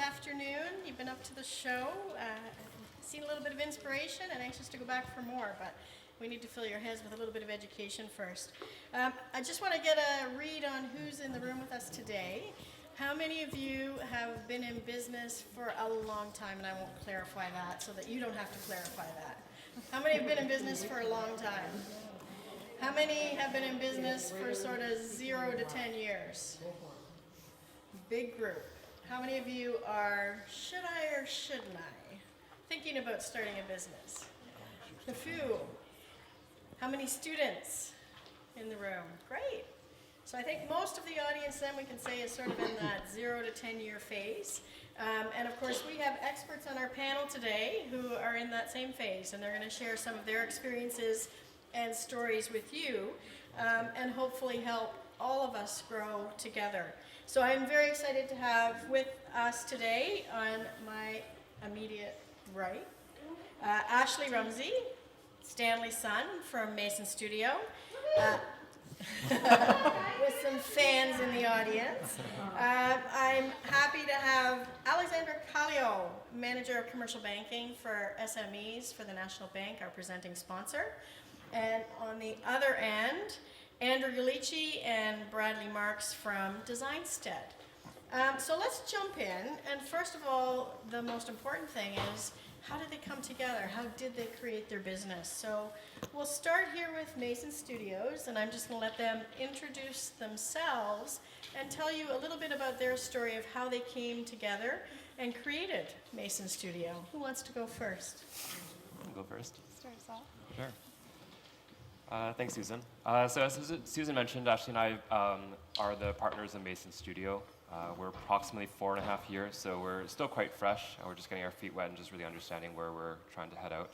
afternoon. You've been up to the show, seen a little bit of inspiration and anxious to go back for more, but we need to fill your heads with a little bit of education first. I just want to get a read on who's in the room with us today. How many of you have been in business for a long time? And I won't clarify that so that you don't have to clarify that. How many have been in business for a long time? How many have been in business for sort of 0 to 10 years? Big group. How many of you are, should I or shouldn't I, thinking about starting a business? A few. How many students in the room? Great. So I think most of the audience then we can say is sort of in that 0 to 10 year phase. And of course we have experts on our panel today who are in that same phase, and they're going to share some of their experiences and stories with you, and hopefully help all of us grow together. So I'm very excited to have with us today on my immediate right, Ashley Rumsey, Stanley's son from Mason Studio, with some fans in the audience. I'm happy to have Alexandra Kallio, Manager of Commercial Banking for SMEs for the National Bank, our presenting sponsor. And on the other end, Andrew Galici and Bradley Marks from DesignStead. So let's jump in. And first of all, the most important thing is, how did they come together? How did they create their business? So we'll start here with Mason Studios, and I'm just going to let them introduce themselves and tell you a little bit about their story of how they came together and created Mason Studio. Who wants to go first? I'll go first. Start us off. Sure. Thanks, Susan. So as Susan mentioned, Ashley and I are the partners in Mason Studio. We're approximately 4.5 years, so we're still quite fresh. We're just getting our feet wet and just really understanding where we're trying to head out.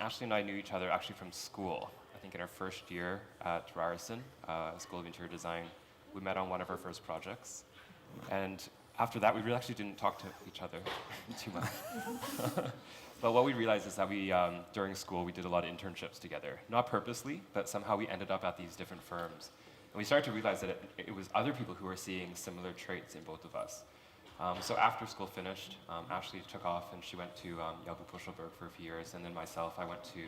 Ashley and I knew each other actually from school. I think in our first year at Ryerson, School of Interior Design, we met on one of our first projects. And after that, we really actually didn't talk to each other too much. But what we realized is that we, during school, we did a lot of internships together. Not purposely, but somehow we ended up at these different firms. And we started to realize that it was other people who were seeing similar traits in both of us. So after school finished, Ashley took off and she went to Jelbu Puschelberg for a few years, and then myself, I went to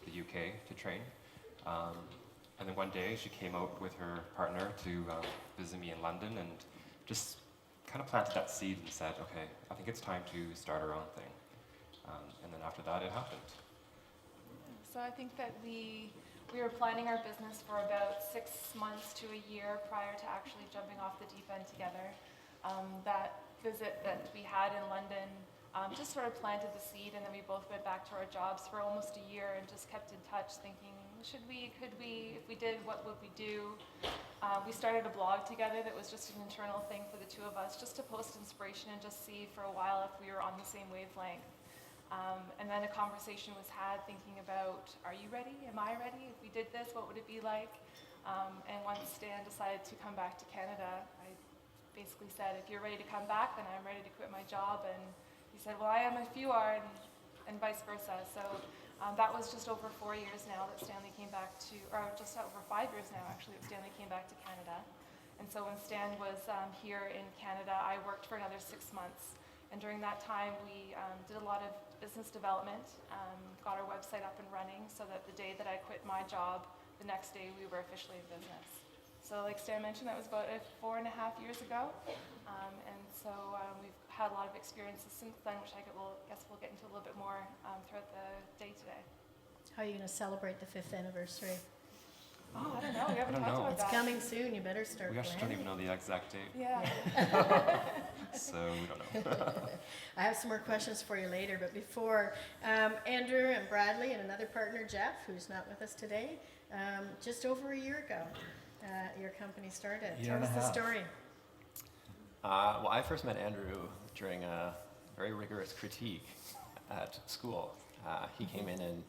the UK to train. And then one day she came out with her partner to visit me in London and just kind of planted that seed and said, okay, I think it's time to start our own thing. And then after that, it happened. So I think that we were planning our business for about 6 months to a year prior to actually jumping off the deep end together. That visit that we had in London just sort of planted the seed, and then we both went back to our jobs for almost a year and just kept in touch thinking, should we, could we, if we did, what would we do? We started a blog together that was just an internal thing for the two of us, just to post inspiration and just see for a while if we were on the same wavelength. And then a conversation was had thinking about, are you ready? Am I ready? If we did this, what would it be like? And once Stan decided to come back to Canada, I basically said, if you're ready to come back, then I'm ready to quit my job. And he said, well, I am if you are, and vice versa. So that was just over 4 years now that Stanley came back to, or just over 5 years now actually, that Stanley came back to Canada. And so when Stan was here in Canada, I worked for another 6 months. And during that time, we did a lot of business development, got our website up and running so that the day that I quit my job, the next day we were officially in business. So like Stan mentioned, that was about 4.5 years ago. And so we've had a lot of experiences since then, which I guess we'll get into a little bit more throughout the day today. How are you going to celebrate the 5th anniversay? Oh, I don't know. We haven't talked about It's that. coming soon. You better start We actually don't planning. even know the exact date, Yeah. so we don't know. I have some more questions for you later, but before, Andrew and Bradley and another partner, Jeff, who's not with us today, just over a year ago, your company started. Tell us the story. Well, I first met Andrew during a very rigorous critique at school. He came in and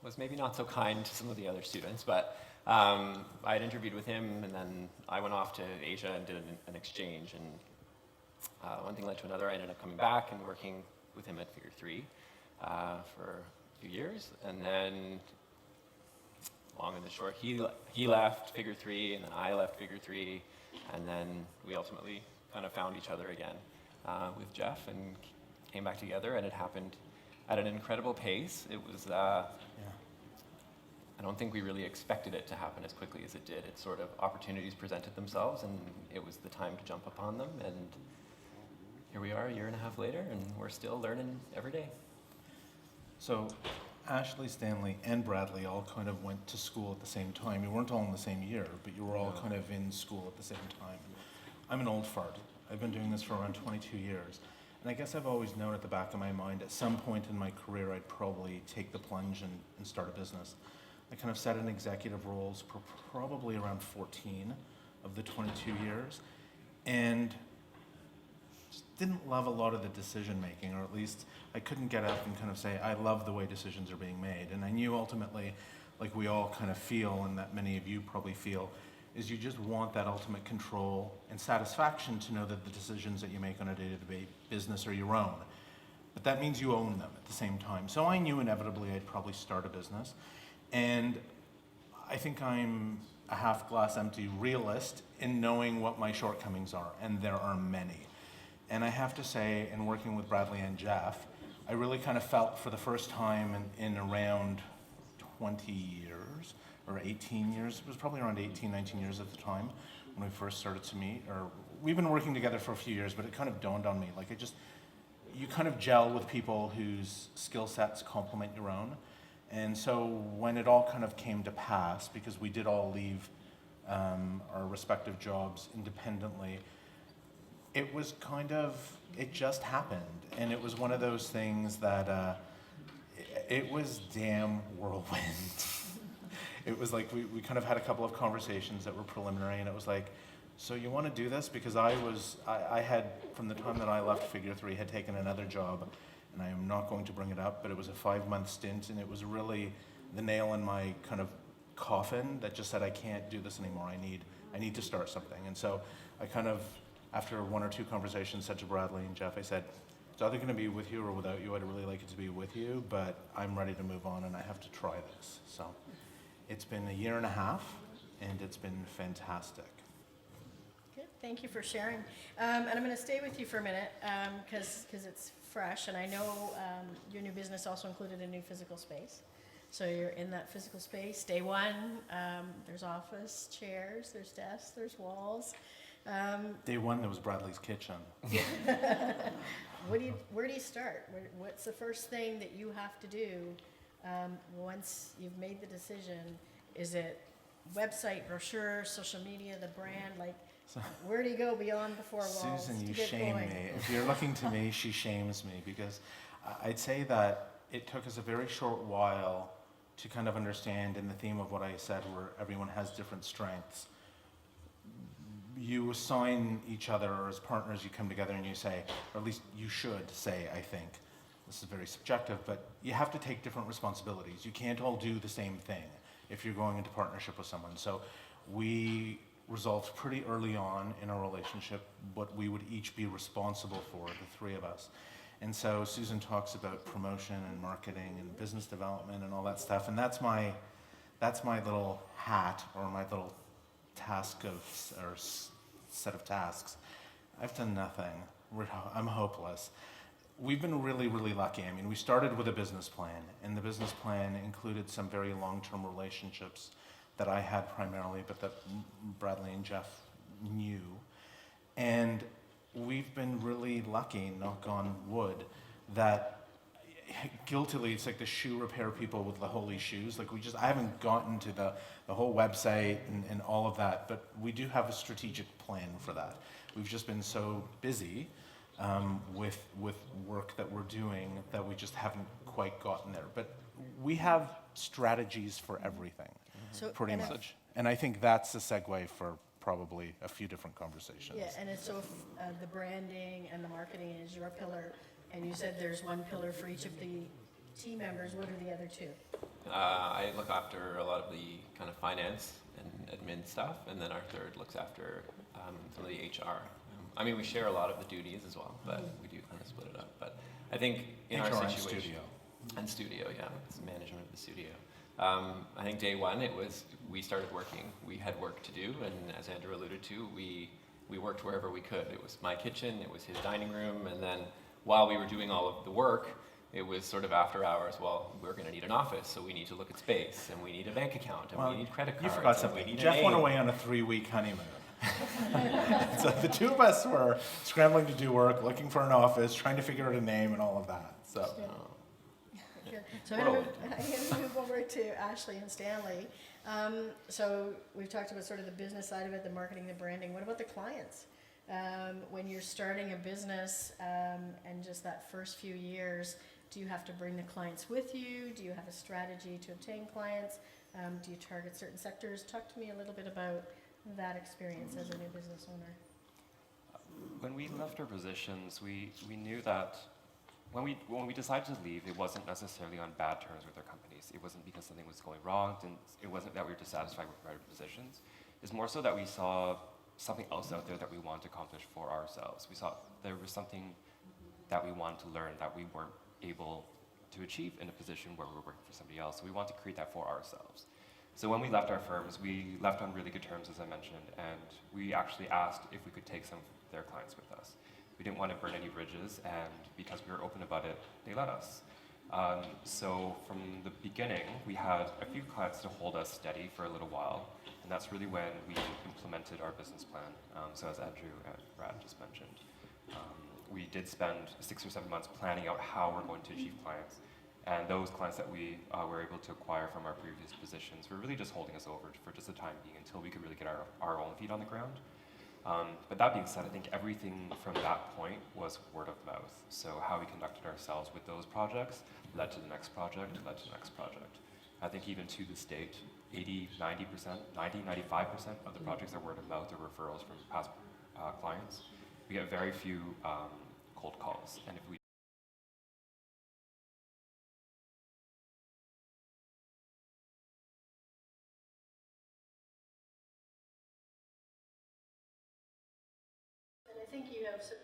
was maybe not so kind to some of the other students, but I had interviewed with him, and then I went off to Asia and did an exchange, and one thing led to another. I ended up coming back and working with him at Figure 3 for a few years, and then long and the short, he left Figure 3, and then I left Figure 3, and then we ultimately kind of found each other again. with Jeff and came back together, and it happened at an incredible pace. It was, I don't think we really expected it to happen as quickly as it did. It sort of, opportunities presented themselves, and it was the time to jump upon them, and here we are a year and a half later, and we're still learning every day. So Ashley, Stanley, and Bradley all kind of went to school at the same time. You weren't all in the same year, but you were all kind of in school at the same time. I'm an old fart. I've been doing this for around 22 years. And I guess I've always known at the back of my mind, at some point in my career, I'd probably take the plunge and start a business. I kind of sat in executive roles for probably around 14 of the 22 years. And just didn't love a lot of the decision making, or at least I couldn't get up and kind of say, I love the way decisions are being made. And I knew ultimately, like we all kind of feel, and that many of you probably feel, is you just want that ultimate control and satisfaction to know that the decisions that you make on a day-to-day business are your own. But that means you own them at the same time. So I knew inevitably I'd probably start a business. And I think I'm a half glass empty realist in knowing what my shortcomings are, and there are many. And I have to say, in working with Bradley and Jeff, I really kind of felt for the first time in around 20 years, or 18 years, it was probably around 18, 19 years at the time when we first started to meet, or we've been working together for a few years, but it kind of dawned on me, like you kind of gel with people whose skill sets complement your own. And so when it all kind of came to pass, because we did all leave our respective jobs independently, it was kind of, it just happened. And it was one of those things that it was damn whirlwind. It was like we kind of had a couple of conversations that were preliminary, and it was like, so you want to do this? Because I had, from the time that I left Figure 3, had taken another job, and I am not going to bring it up, but it was a 5-month stint, and it was really the nail in my kind of coffin that just said, I can't do this anymore. I need to start something. And so I kind of, after 1 or 2 conversations, said to Bradley and Jeff, I said, it's either going to be with you or without you. I'd really like it to be with you, but I'm ready to move on, and I have to try this. So it's been a year and a half, and it's been fantastic. Good, thank you for sharing. And I'm going to stay with you for a minute because it's fresh, and I know your new business also included a new physical space. So you're in that physical space. Day one, there's office, chairs, there's desks, there's walls. Day one, there was Bradley's kitchen. Where do you start? What's the first thing that you have to do once you've made the decision? Is it website, brochure, social media, the brand? Like, where do you go beyond the four walls? Susan, you to get shame going? me. If you're looking to me, she shames me, because I'd say that it took us a very short while to kind of understand, in the theme of what I said, where everyone has different strengths. You assign each other, or as partners, you come together and you say, or at least you should say, I think, this is very subjective, but you have to take different responsibilities. You can't all do the same thing if you're going into partnership with someone. So we resolved pretty early on in our relationship what we would each be responsible for, the three of us. And so Susan talks about promotion and marketing and business development and all that stuff, and that's my little hat, or my little task or set of tasks. I've done nothing. I'm hopeless. We've been really, really lucky. I mean, we started with a business plan, and the business plan included some very long-term relationships that I had primarily, but that Bradley and Jeff knew. And we've been really lucky, knock on wood, that guiltily, it's like the shoe repair people with the holy shoes. Like I haven't gotten to the whole website and all of that, but we do have a strategic plan for that. We've just been so busy with work that we're doing that we just haven't quite gotten there. But we have strategies for everything, pretty much. And I think that's a segue for probably a few different conversations. Yeah, and it's so the branding and the marketing is your pillar, and you said there's one pillar for each of the team members. What are the other two? I look after a lot of the kind of finance and admin stuff, and then our third looks after some of the HR. I mean, we share a lot of the duties as well, but we do kind of split it up. But I think in HR our and situation, studio. And studio, yeah, it's management of the studio. I think day one, we started working. We had work to do, and as Andrew alluded to, we we worked wherever we could. It was my kitchen, it was his dining room, and then while we were doing all of the work, it was sort of after hours, well, we're going to need an office, so we need to look at space, and we need a bank account, and we need credit cards. You forgot and we something. need Jeff a went name. away on a 3-week honeymoon. So the two of us were scrambling to do work, looking for an office, trying to figure out a name and all of that. So Good. So I'm going to move over to Ashley and Stanley. So we've talked about sort of the business side of it, the marketing, the branding. What about the clients? When you're starting a business and just that first few years, do you have to bring the clients with you? Do you have a strategy to obtain clients? Do you target certain sectors? Talk to me a little bit about that experience as a new business owner. When we left our positions, we knew that when we decided to leave, it wasn't necessarily on bad terms with our companies. It wasn't because something was going wrong. It wasn't that we were dissatisfied with our positions. It's more so that we saw something else out there that we wanted to accomplish for ourselves. We saw there was something that we wanted to learn that we weren't able to achieve in a position where we were working for somebody else. So we wanted to create that for ourselves. So when we left our firms, we left on really good terms, as I mentioned, and we actually asked if we could take some of their clients with us. We didn't want to burn any bridges, and because we were open about it, they let us. So from the beginning, we had a few clients to hold us steady for a little while, and that's really when we implemented our business plan. So as Andrew and Brad just mentioned, we did spend 6 or 7 months planning out how we're going to achieve clients. And those clients that we were able to acquire from our previous positions were really just holding us over for just the time being until we could really get our own feet on the ground. But that being said, I think everything from that point was word of mouth. So how we conducted ourselves with those projects led to the next project, led to the next project. I think even to this date, 80, 90%, 90, 95% of the projects are word of mouth or referrals from past clients. We get very few cold calls. And if we I think you have some.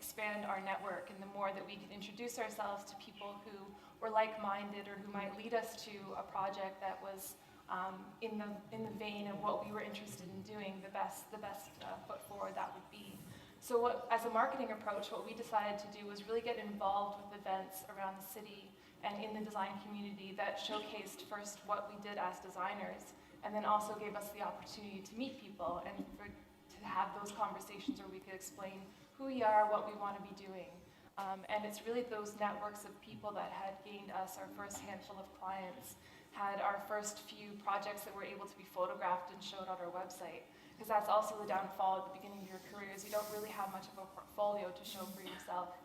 Expand our network, and the more that we can introduce ourselves to people who were like-minded or who might lead us to a project that was in the vein of what we were interested in doing, the best foot forward that would be. So as a marketing approach, what we decided to do was really get involved with events around the city and in the design community that showcased first what we did as designers, and then also gave us the opportunity to meet people and to have those conversations where we could explain who we are, what we want to be doing. And it's really those networks of people that had gained us our first handful of clients, had our first few projects that were able to be photographed and showed on our website. Because that's also the downfall at the beginning of your careers. You don't really have much of a portfolio to show for yourself.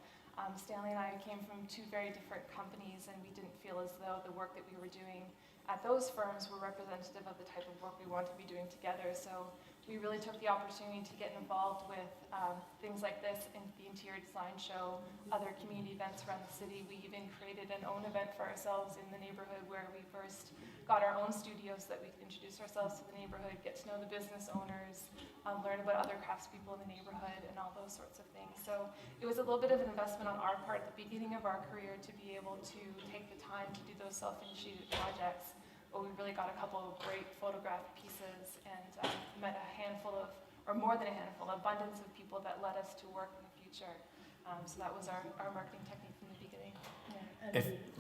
Stanley and I came from 2 very different companies, and we didn't feel as though the work that we were doing at those firms were representative of the type of work we want to be doing together. So we really took the opportunity to get involved with things like this in the interior design show, other community events around the city. We even created an own event for ourselves in the neighborhood where we first got our own studios so that we could introduce ourselves to the neighborhood, get to know the business owners, learn about other craftspeople in the neighborhood, and all those sorts of things. So it was a little bit of an investment on our part at the beginning of our career to be able to take the time to do those self-initiated projects. But we really got a couple of great photograph pieces and met a handful of, or more than a handful, abundance of people that led us to work in the future. So that was our marketing technique from the beginning.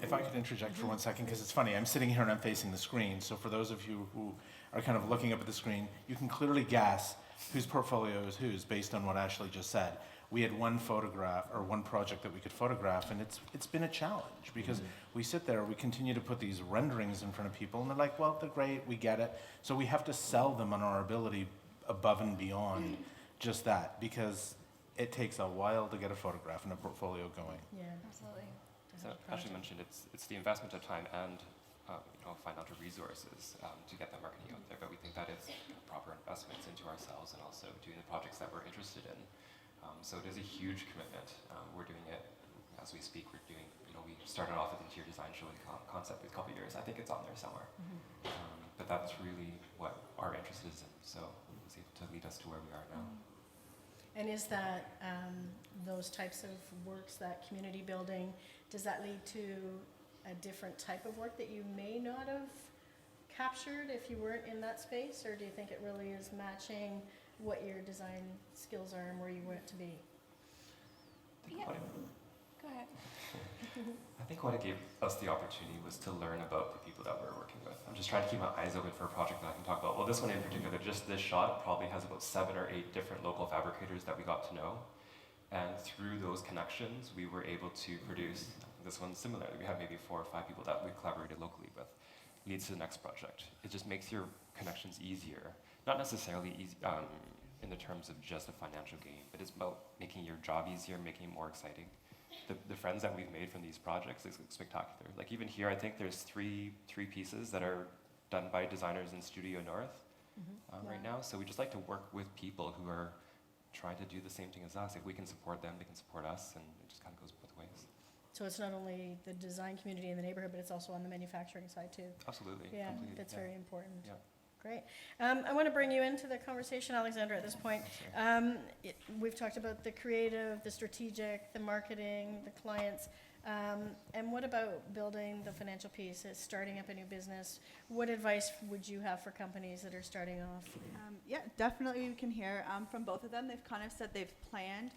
If I could interject for 1 second, because it's funny, I'm sitting here and I'm facing the screen. So for those of you who are kind of looking up at the screen, you can clearly guess whose portfolio is whose based on what Ashley just said. We had one photograph or one project that we could photograph, and it's been a challenge because we sit there, we continue to put these renderings in front of people, and they're like, well, they're great, we get it. So we have to sell them on our ability above and beyond just that, because it takes a while to get a photograph and a portfolio going. Yeah, Absolutely. So Ashley mentioned it's the investment of time and financial resources to get that marketing out there, but we think that it's proper investments into ourselves and also doing the projects that we're interested in. So it is a huge commitment. We're doing it as we speak. We're doing, we started off with interior design showing concept for a couple of years. I think it's on there somewhere. But that's really what our interest is in. So it's able to lead us to where we are now. And is that those types of works, that community building, does that lead to a different type of work that you may not have captured if you weren't in that space? Or do you think it really is matching what your design skills are and where you want it to be? Yeah. Go ahead. I think what it gave us the opportunity was to learn about the people that we're working with. I'm just trying to keep my eyes open for a project that I can talk about. Well, this one in particular, just this shot probably has about 7 or 8 different local fabricators that we got to know. And through those connections, we were able to produce this one similarly. We have maybe 4 or 5 people that we collaborated locally with. Leads to the next project. It just makes your connections easier. Not necessarily easy in the terms of just a financial gain, but it's about making your job easier, making it more exciting. The friends that we've made from these projects is spectacular. Like even here, I think there's three pieces that are done by designers in Studio North right now. So we just like to work with people who are trying to do the same thing as us. If we can support them, they can support us, and it just kind of goes both ways. So it's not only the design community in the neighborhood, but it's also on the manufacturing side too. Absolutely. Yeah, completely, that's yeah. very important. Yeah. Great. I want to bring you into the conversation, Alexandra, at this point. We've talked about the creative, the strategic, the marketing, the clients. And what about building the financial piece, starting up a new business? What advice would you have for companies that are starting off? Yeah, definitely we can hear from both of them. They've kind of said they've planned,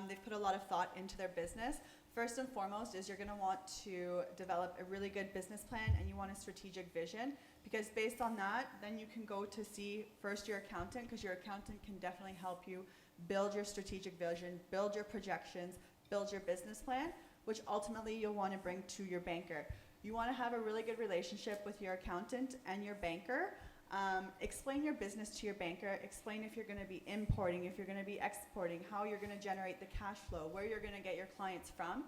they've put a lot of thought into their business. First and foremost is you're going to want to develop a really good business plan, and you want a strategic vision, because based on that, then you can go to see first your accountant, because your accountant can definitely help you build your strategic vision, build your projections, build your business plan, which ultimately you'll want to bring to your banker. You want to have a really good relationship with your accountant and your banker. Explain your business to your banker. Explain if you're going to be importing, if you're going to be exporting, how you're going to generate the cash flow, where you're going to get your clients from.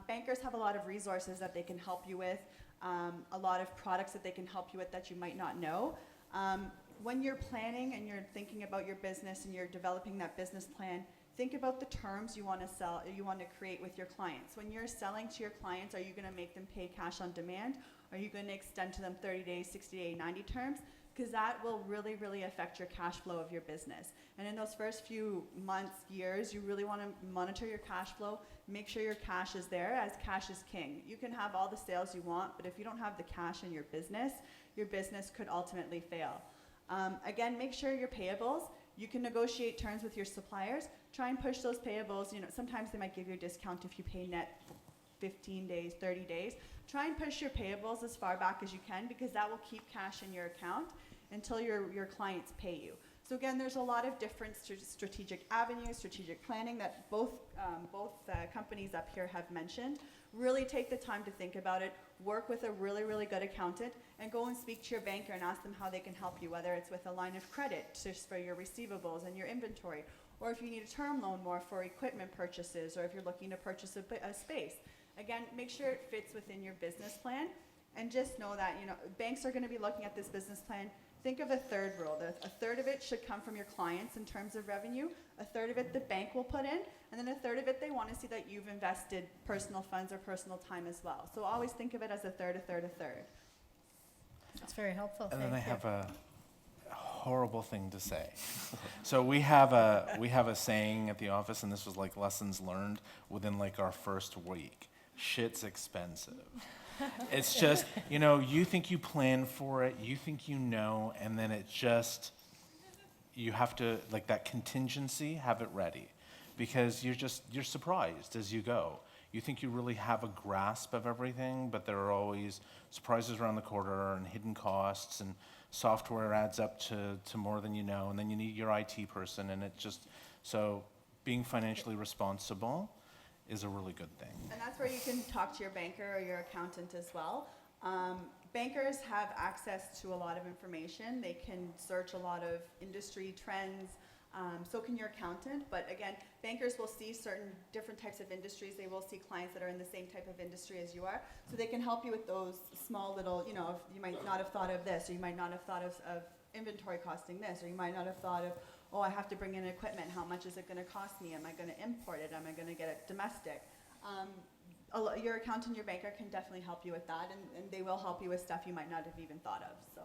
Bankers have a lot of resources that they can help you with, a lot of products that they can help you with that you might not know. When you're planning and you're thinking about your business and you're developing that business plan, think about the terms you want to sell, you want to create with your clients. When you're selling to your clients, are you going to make them pay cash on demand? Are you going to extend to them 30 days, 60 days, 90 terms? Because that will really, really affect your cash flow of your business. And in those first few months, years, you really want to monitor your cash flow, make sure your cash is there, as cash is king. You can have all the sales you want, but if you don't have the cash in your business could ultimately fail. Again, make sure your payables, you can negotiate terms with your suppliers. Try and push those payables. Sometimes they might give you a discount if you pay net 15 days, 30 days. Try and push your payables as far back as you can, because that will keep cash in your account until your clients pay you. So again, there's a lot of different strategic avenues, strategic planning that both companies up here have mentioned. Really take the time to think about it, work with a really, really good accountant, and go and speak to your banker and ask them how they can help you, whether it's with a line of credit just for your receivables and your inventory, or if you need a term loan more for equipment purchases, or if you're looking to purchase a space. Again, make sure it fits within your business plan, and just know that banks are going to be looking at this business plan. Think of a third rule. A third of it should come from your clients in terms of revenue, a third of it the bank will put in, and then a third of it they want to see that you've invested personal funds or personal time as well. So always think of it as a third, a third, a third. That's very helpful. And then Thank I you. have a horrible thing to say. So we have a saying at the office, and this was like lessons learned within like our first week. Shit's expensive. It's just, you think you plan for it, you think and then it just, you have to, like that contingency, have it ready. Because you're surprised as you go. You think you really have a grasp of everything, but there are always surprises around the corner and hidden costs, and software adds up to more than you know, and then you need your IT person, and so being financially responsible is a really good thing. And that's where you can talk to your banker or your accountant as well. Bankers have access to a lot of information. They can search a lot of industry trends, So can your accountant, but again, bankers will see certain different types of industries. They will see clients that are in the same type of industry as you are. So they can help you with those small little, you know, if you might not have thought of this, or you might not have thought of inventory costing this, or you might not have thought of, oh, I have to bring in equipment. How much is it going to cost me? Am I going to import it? Am I going to get it domestic? Your accountant, your banker can definitely help you with that, and they will help you with stuff you might not have even thought of. So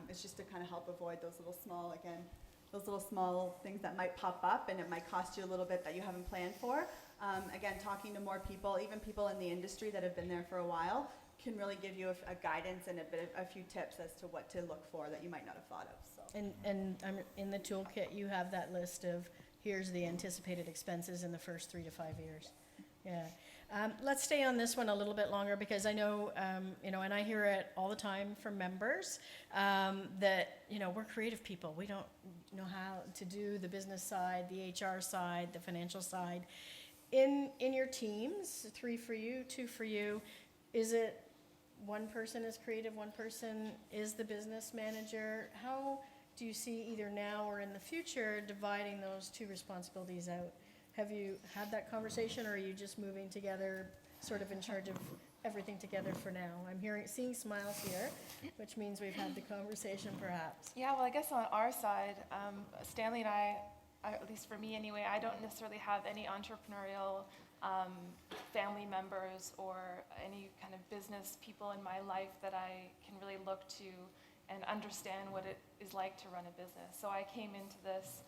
it's just to kind of help avoid those little small, again, those little small things that might pop up, and it might cost you a little bit that you haven't planned for. Again, talking to more people, even people in the industry that have been there for a while, can really give you a guidance and a few tips as to what to look for that you might not have thought of. So. And in the toolkit, you have that list of, here's the anticipated expenses in the first 3 to 5 years. Yeah. Let's stay on this one a little bit longer, because I know, and I hear it all the time from members, that, we're creative people. We don't know how to do the business side, the HR side, the financial side. In your teams, 3 for you, 2 for you, is it one person is creative, one person is the business manager? How do you see, either now or in the future, dividing those 2 responsibilities out? Have you had that conversation, or are you just moving together, sort of in charge of everything together for now? I'm seeing smiles here, which means we've had the conversation perhaps. Yeah, well, I guess on our side, Stanley and I, at least for me anyway, I don't necessarily have any entrepreneurial family members or any kind of business people in my life that I can really look to and understand what it is like to run a business. So I came into this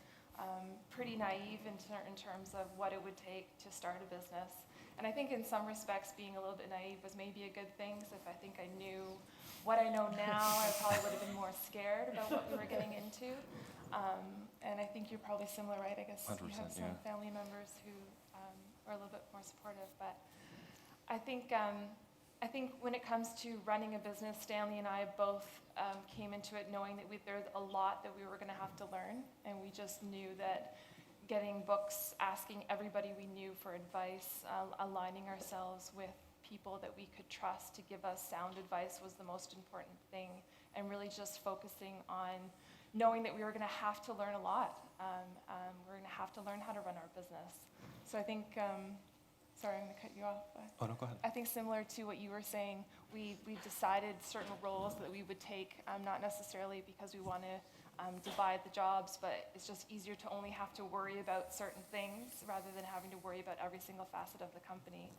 pretty naive in terms of what it would take to start a business. And I think in some respects being a little bit naive was maybe a good thing, because if I think I knew what I know now, I probably would have been more scared about what we were getting into. And I think you're probably similar, right? I guess you have some family members who are a little bit more supportive. But I think when it comes to running a business, Stanley and I both came into it knowing that there's a lot that we were going to have to learn, and we just knew that getting books, asking everybody we knew for advice, aligning ourselves with people that we could trust to give us sound advice was the most important thing, and really just focusing on knowing that we were going to have to learn a lot. We're going to have to learn how to run our business. So I think, sorry, I'm going to cut you off. Oh, no, go ahead. I think similar to what you were saying, we've decided certain roles that we would take, not necessarily because we want to divide the jobs, but it's just easier to only have to worry about certain things rather than having to worry about every single facet of the company.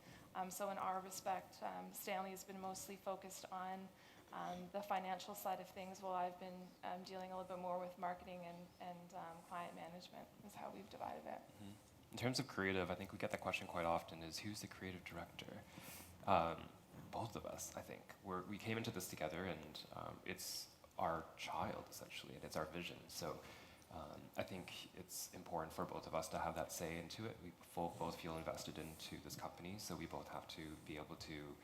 So in our respect, Stanley has been mostly focused on the financial side of things, while I've been dealing a little bit more with marketing and client management is how we've divided it. Mm-hmm. In terms of creative, I think we get that question quite often, is who's the creative director? Both of us, I think. We came into this together, and it's our child, essentially, and it's our vision. So I think it's important for both of us to have that say into it. We both feel invested into this company, so we both have to be able to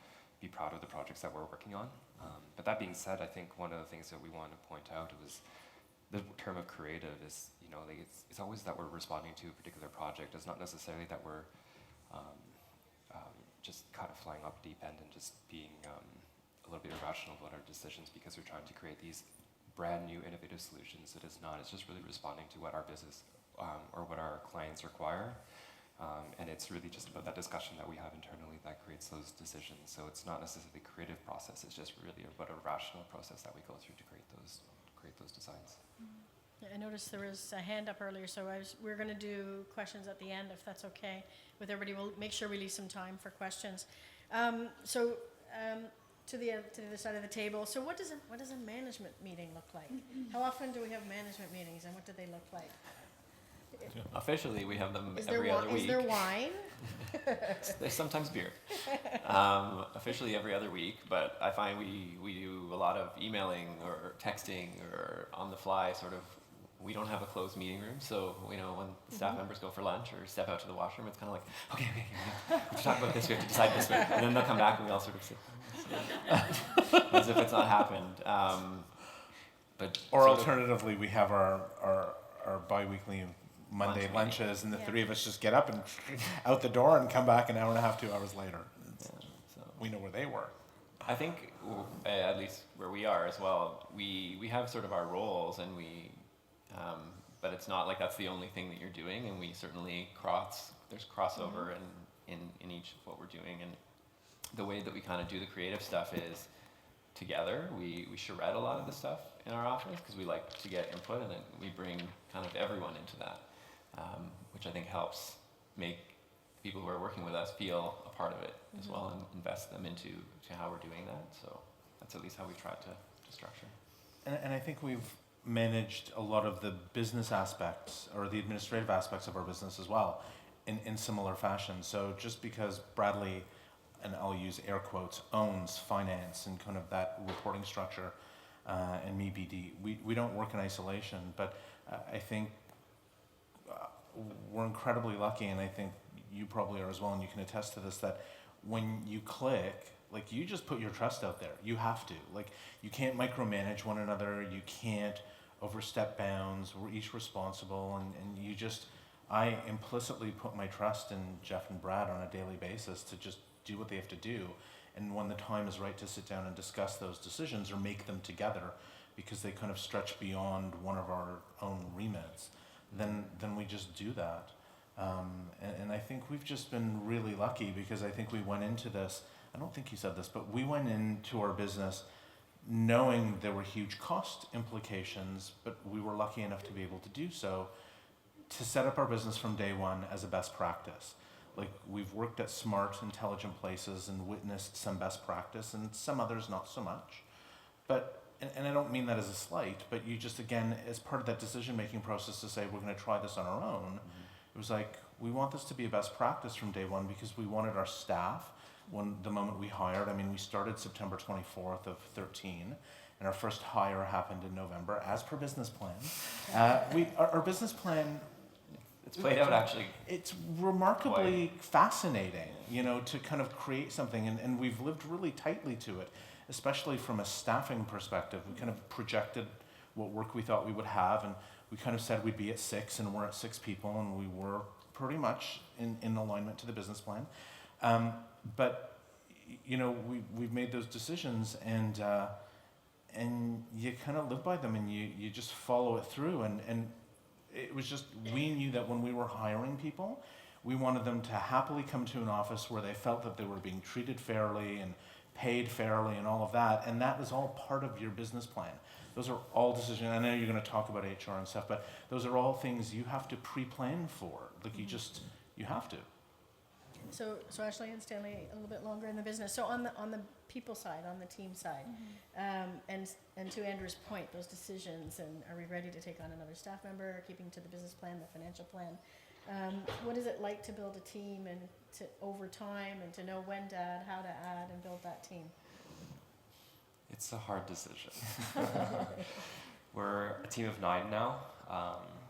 be proud of the projects that we're working on. But that being said, I think one of the things that we want to point out was the term of creative is, it's always that we're responding to a particular project. It's not necessarily that we're just kind of flying off deep end and just being a little bit irrational about our decisions because we're trying to create these brand new innovative solutions. It is not. It's just really responding to what our business or what our clients require. And it's really just about that discussion that we have internally that creates those decisions. So it's not necessarily a creative process. It's just really about a rational process that we go through to create those designs. I noticed there was a hand up earlier, so we're going to do questions at the end, if that's okay with everybody. We'll make sure we leave some time for questions. To the other side of the table. So what does a management meeting look like? How often do we have management meetings, and what do they look like? Officially, we have them every other week. Is there wine? There's sometimes beer. Officially every other week, but I find we do a lot of emailing or texting or on the fly sort of. We don't have a closed meeting room, so when the staff members go for lunch or step out to the washroom, it's kind of like, okay, we have to talk about this, we have to decide this, and then they'll come back and we all sort of sit as if it's not happened. Or alternatively, we have our bi-weekly Monday lunches, and the three of us just get up and out the door and come back an hour and a half, 2 hours later. So we know where they were. I think, at least where we are as well, we have sort of our roles, and we but it's not like that's the only thing that you're doing, and we certainly there's crossover in each of what we're doing. And the way that we kind of do the creative stuff is together. We charrette a lot of the stuff in our office because we like to get input, and then we bring kind of everyone into that, which I think helps make people who are working with us feel a part of it as well, and invest them into how we're doing that. So that's at least how we try to structure. And I think we've managed a lot of the business aspects or the administrative aspects of our business as well in similar fashion. So just because Bradley, and I'll use air quotes, owns finance and kind of that reporting structure, and me BD, we don't work in isolation, but I think we're incredibly lucky, and I think you probably are as well, and you can attest to this, that when you click, like, you just put your trust out there. You have to. Like, you can't micromanage one another. You can't overstep bounds. We're each responsible, and you just, I implicitly put my trust in Jeff and Brad on a daily basis to just do what they have to do. And when the time is right to sit down and discuss those decisions or make them together, because they kind of stretch beyond one of our own remits, then we just do that. And I think we've just been really lucky, because I think we went into this, I don't think you said this, but we went into our business knowing there were huge cost implications, but we were lucky enough to be able to do so, to set up our business from day one as a best practice. Like, we've worked at smart, intelligent places and witnessed some best practice, and some others not so much. But, and I don't mean that as a slight, but you just, again, as part of that decision-making process to say, we're gonna try this on our own, it was like, we want this to be a best practice from day one, because we wanted our staff, the moment we hired, I mean, we started September 24th of 13, and our first hire happened in November, as per business plan. Our business plan, It's played out actually. it's remarkably fascinating, to kind of create something, and we've lived really tightly to it, especially from a staffing perspective. We kind of projected what work we thought we would have, and we kind of said we'd be at 6, and we're at 6 people, and we were pretty much in alignment to the business plan. But we've made those decisions, and you kind of live by them, and you just follow it through. And it was just, we knew that when we were hiring people, we wanted them to happily come to an office where they felt that they were being treated fairly and paid fairly and all of that. And that is all part of your business plan. Those are all decisions. I know you're going to talk about HR and stuff, but those are all things you have to pre-plan for. Like, you have to. So Ashley and Stanley, a little bit longer in the business. So on the people side, on the team side, and to Andrew's point, those decisions, and are we ready to take on another staff member, keeping to the business plan, the financial plan? What is it like to build a team, and to over time, and to know when to add, how to add, and build that team? It's a hard decision. We're a team of 9 now.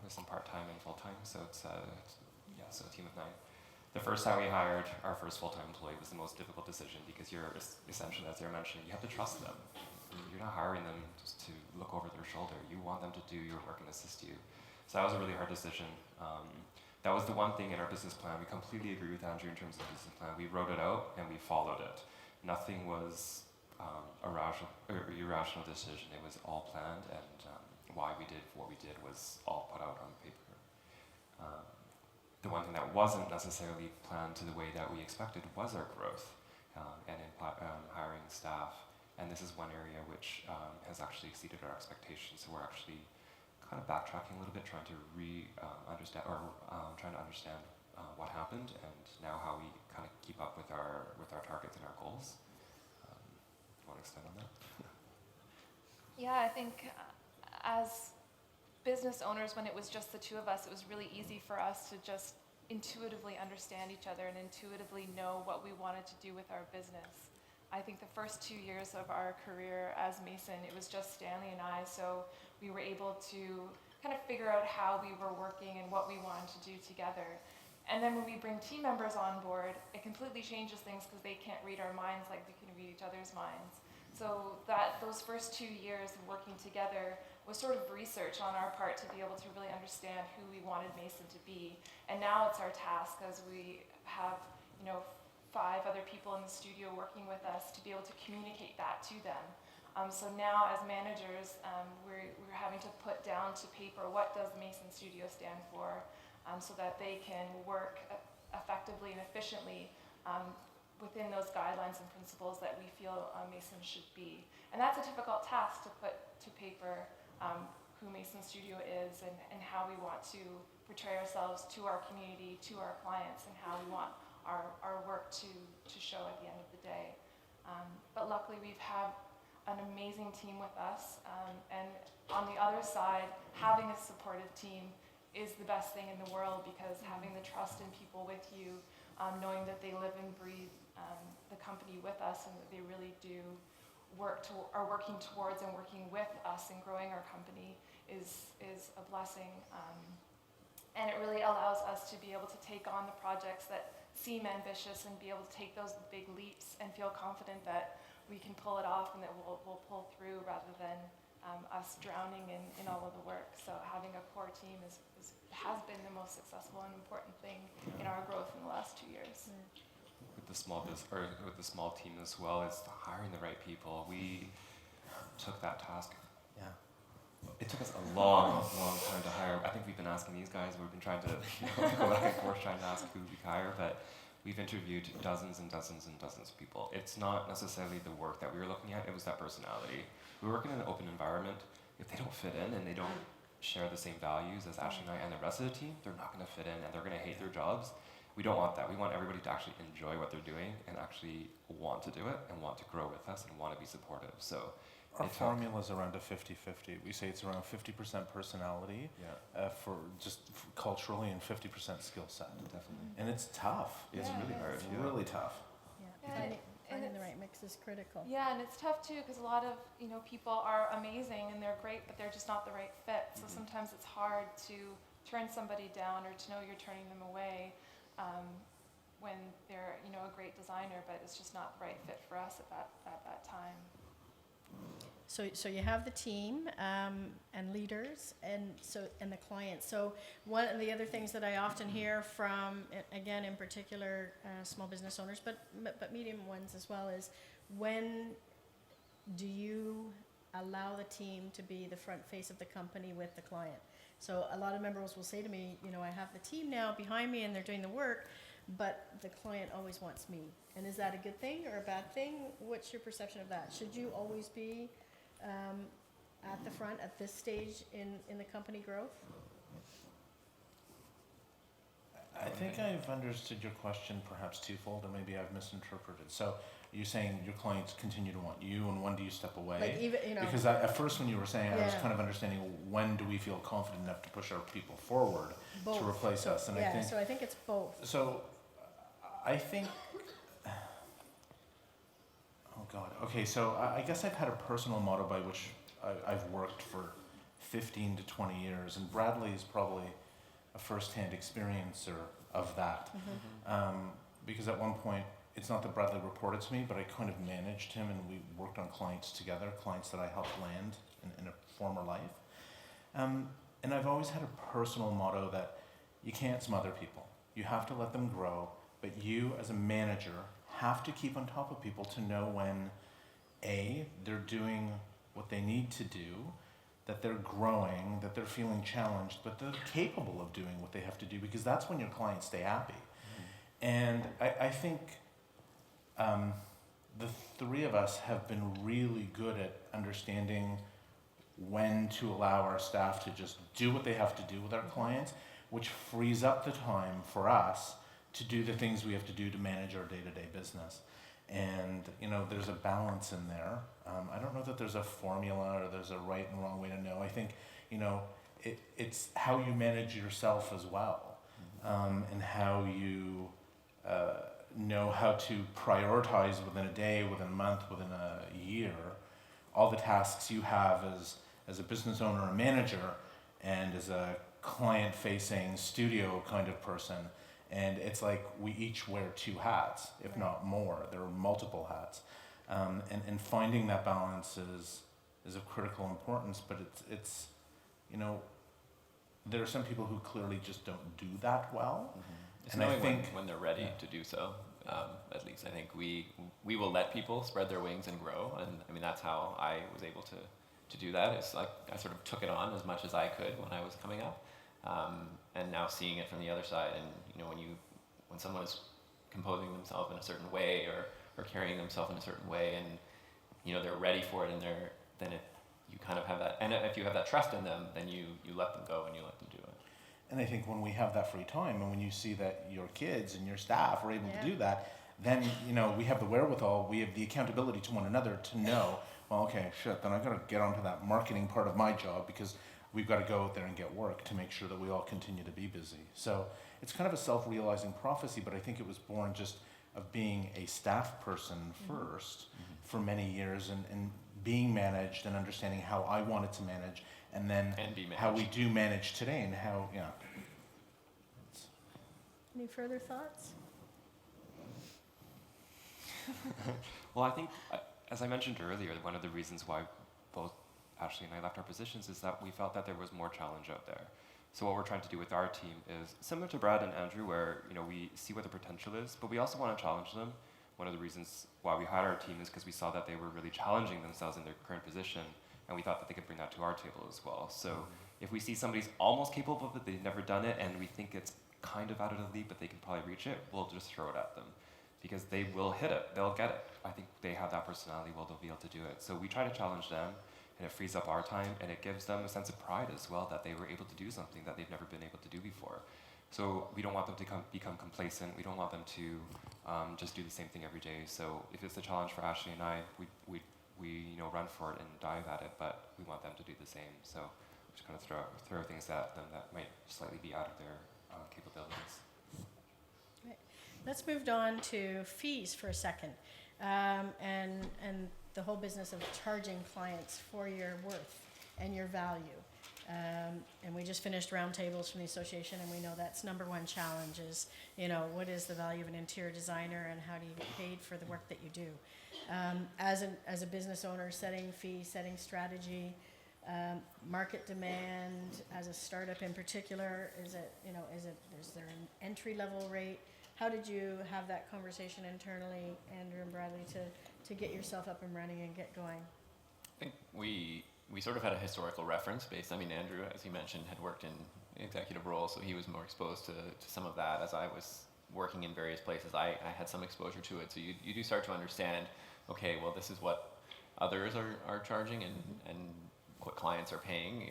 There's some part-time and full-time, so it's a team of 9. The first time we hired our first full-time employee was the most difficult decision, because you're essentially, as you're mentioning, you have to trust them. You're not hiring them just to look over their shoulder. You want them to do your work and assist you. So that was a really hard decision. That was the one thing in our business plan. We completely agree with Andrew in terms of the business plan. We wrote it out and we followed it. Nothing was irrational decision. It was all planned, and why we did what we did was all put out on paper. The one thing that wasn't necessarily planned to the way that we expected was our growth, and in hiring staff. And this is one area which has actually exceeded our expectations. So we're actually kind of backtracking a little bit, trying to understand what happened, and now how we kind of keep up with our targets and our goals. You want to extend on that? Yeah, I think as business owners, when it was just the two of us, it was really easy for us to just intuitively understand each other and intuitively know what we wanted to do with our business. I think the first 2 years of our career as Mason, it was just Stanley and I, so we were able to kind of figure out how we were working and what we wanted to do together. And then when we bring team members on board, it completely changes things, because they can't read our minds like we can read each other's minds. So those first 2 years of working together was sort of research on our part to be able to really understand who we wanted Mason to be. And now it's our task, as we have 5 other people in the studio working with us, to be able to communicate that to them. So now as managers, we're having to put down to paper what does Mason Studio stand for, so that they can work effectively and efficiently within those guidelines and principles that we feel Mason should be. And that's a difficult task to put to paper, who Mason Studio is and how we want to portray ourselves to our community, to our clients, and how we want our work to show at the end of the day. But luckily we've had an amazing team with us, and on the other side, having a supportive team is the best thing in the world, because having the trust in people with you, knowing that they live and breathe the company with us, and that they really do are working towards and working with us and growing our company is a blessing. And it really allows us to be able to take on the projects that seem ambitious and be able to take those big leaps and feel confident that we can pull it off and that we'll pull through, rather than us drowning in all of the work. So having a core team has been the most successful and important thing in our growth in the last 2 years. With the small with the small team as well, is hiring the right people. We took that task. Yeah. It took us a long time to hire. I think we've been asking these guys. We've been trying to go back and forth trying to ask who we could hire, but we've interviewed dozens and dozens and dozens of people. It's not necessarily the work that we were looking at, it was that personality. We work in an open environment. If they don't fit in and they don't share the same values as Ashley and I and the rest of the team, they're not gonna fit in and they're gonna hate their jobs. We don't want that. We want everybody to actually enjoy what they're doing and actually want to do it and want to grow with us and want to be supportive. So Our formula is around a 50-50. We say it's around 50% personality culturally and 50% skill set. Definitely. And it's tough. It's Yeah, really it hard. It's Yeah. really tough. Yeah, And finding the it's- right mix is critical. Yeah, and it's tough too, because a lot of people are amazing and they're great, but they're just not the right fit. So sometimes it's hard to turn somebody down, or to know you're turning them away when they're a great designer, but it's just not the right fit for us at that time. So you have the team and leaders, and the clients. So one of the other things that I often hear from, again in particular, small business owners, but medium ones as well, is when do you allow the team to be the front face of the company with the client? So a lot of members will say to me, I have the team now behind me and they're doing the work, but the client always wants me. And is that a good thing or a bad thing? What's your perception of that? Should you always be at the front at this stage in the company growth? I think I've understood your question perhaps twofold, or maybe I've misinterpreted. So you're saying your clients continue to want you, and when do you step away? Like even, Because at first when you were saying, I was Yeah. kind of understanding when do we feel confident enough to push our people forward both. to replace So, us? And yeah, I think so I think it's both. so. I think. Oh God. Okay. So I guess I've had a personal motto by which I've worked for 15 to 20 years, and Bradley is probably a first-hand experiencer of that. Because at one point, it's not that Bradley reported to me, but I kind of managed him, and we worked on clients together, clients that I helped land in a former life. And I've always had a personal motto that you can't smother people. You have to let them grow, but you as a manager have to keep on top of people to know when A, they're doing what they need to do, that they're growing, that they're feeling challenged, but they're capable of doing what they have to do, because that's when your clients stay happy. And I think the three of us have been really good at understanding when to allow our staff to just do what they have to do with our clients, which frees up the time for us to do the things we have to do to manage our day-to-day business. And, there's a balance in there. I don't know that there's a formula or there's a right and wrong way to know. I think, it's how you manage yourself as well, and how you know how to prioritize within a day, within a month, within a year, all the tasks you have as a business owner or manager, and as a client-facing studio kind of person. And it's like we each wear two hats, if not more. There are multiple hats. And finding that balance is of critical importance, but it's there are some people who clearly just don't do that well. It's And I knowing think when they're ready to do so. At least I think we will let people spread their wings and grow, and I mean that's how I was able to do that. It's like I sort of took it on as much as I could when I was coming up, and now seeing it from the other side, and when someone is composing themselves in a certain way or carrying themselves in a certain way, and they're ready for it, and you kind of have that, and if you have that trust in them, then you let them go and you let them do it. And I think when we have that free time and when you see that your kids and your staff are able to do that, then, we have the wherewithal, we have the accountability to one another to know, well, okay, shit, then I've got to get onto that marketing part of my job because we've got to go out there and get work to make sure that we all continue to be busy. So it's kind of a self-realizing prophecy, but I think it was born just of being a staff person first for many years and being managed and understanding how I wanted to manage, and then how we do manage today and how, Any further thoughts? Well, I think, as I mentioned earlier, one of the reasons why both Ashley and I left our positions is that we felt that there was more challenge out there. So what we're trying to do with our team is similar to Brad and Andrew, where we see what the potential is, but we also want to challenge them. One of the reasons why we hired our team is because we saw that they were really challenging themselves in their current position, and we thought that they could bring that to our table as well. So if we see somebody's almost capable of it, they've never done it, and we think it's kind of out of the league, but they can probably reach it, we'll just throw it at them. Because they will hit it, they'll get it. I think they have that personality, they'll be able to do it. So we try to challenge them, and it frees up our time, and it gives them a sense of pride as well that they were able to do something that they've never been able to do before. So we don't want them to become complacent. We don't want them to just do the same thing every day. So if it's a challenge for Ashley and I, we run for it and dive at it, but we want them to do the same. So we just kind of throw things at them that might slightly be out of their capabilities. Right. Let's move on to fees for a second, and the whole business of charging clients for your worth and your value. And we just finished roundtables from the association, and we know that's number one challenge is, what is the value of an interior designer and how do you get paid for the work that you do? As a business owner, setting fees, setting strategy, market demand, as a startup in particular, is there an entry level rate? How did you have that conversation internally, Andrew and Bradley, to get yourself up and running and get going? I think we sort of had a historical reference based. I mean, Andrew, as he mentioned, had worked in executive roles, so he was more exposed to some of that. As I was working in various places, I had some exposure to it. So you do start to understand, okay, well, this is what others are charging and what clients are paying.